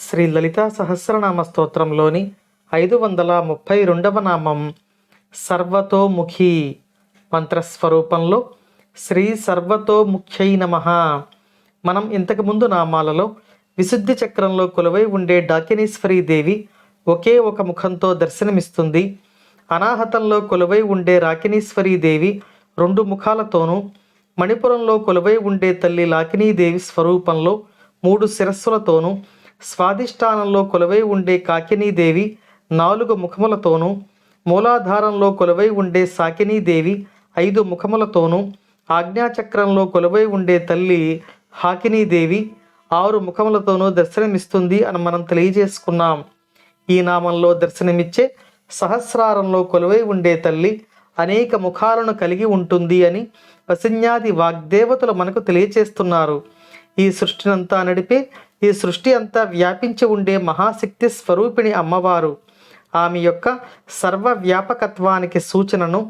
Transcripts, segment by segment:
శ్రీ లలితా సహస్రనామ స్తోత్రంలోని 532వ నామం సర్వతోముఖి మంత్రస్వరూపంలో శ్రీ సర్వతోముఖ్యై నమః. మనం ఇంతకుముందు నామాలలో విశుద్ధి చక్రంలో కొలువై ఉండే డాకినీశ్వరీ దేవి ఒకే ఒక ముఖంతో దర్శనమిస్తుంది. అనాహతంలో కొలువై ఉండే రాకినీశ్వరీ దేవి 2 ముఖాలతోనూ, మణిపురంలో కొలువై ఉండే తల్లి లాకినీదేవి స్వరూపంలో 3 శిరస్సులతోనూ, స్వాధిష్టానంలో కొలువై ఉండే కాకినీదేవి 4 ముఖములతోనూ, మూలాధారంలో కొలువై ఉండే సాకినీదేవి 5 ముఖములతోనూ, ఆజ్ఞాచక్రంలో కొలువై ఉండే తల్లి హాకినీదేవి 6 ముఖములతోనూ దర్శనమిస్తుంది అని మనం తెలియజేసుకున్నాం. ఈ నామంలో దర్శనమిచ్చే సహస్రారంలో కొలువై ఉండే తల్లి అనేక ముఖాలను కలిగి ఉంటుంది అని వసిన్యాది వాగ్దేవతలు మనకు తెలియచేస్తున్నారు. ఈ సృష్టినంతా నడిపే, ఈ సృష్టి అంతా వ్యాపించి ఉండే మహాశక్తి స్వరూపిణి అమ్మవారు. ఆమె యొక్క సర్వవ్యాపకత్వానికి సూచనను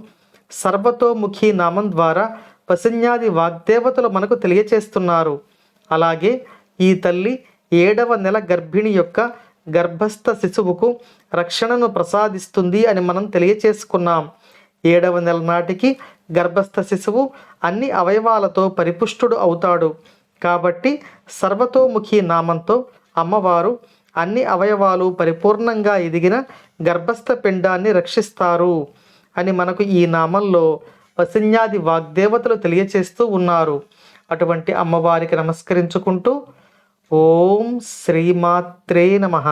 సర్వతోముఖి నామం ద్వారా వసిన్యాది వాగ్దేవతలు మనకు తెలియచేస్తున్నారు. అలాగే ఈ తల్లి 7వ నెల గర్భిణి యొక్క గర్భస్థ శిశువుకు రక్షణను ప్రసాదిస్తుంది అని మనం తెలియచేసుకున్నాం. 7వ నెల నాటికి గర్భస్థ శిశువు అన్ని అవయవాలతో పరిపుష్టుడు అవుతాడు. కాబట్టి సర్వతోముఖి నామంతో అమ్మవారు అన్ని అవయవాలు పరిపూర్ణంగా ఎదిగిన గర్భస్థ పిండాన్ని రక్షిస్తారు అని మనకు ఈ నామంలో వసిన్యాది వాగ్దేవతలు తెలియచేస్తూ ఉన్నారు. అటువంటి అమ్మవారికి నమస్కరించుకుంటూ ఓం శ్రీమాత్రే నమః.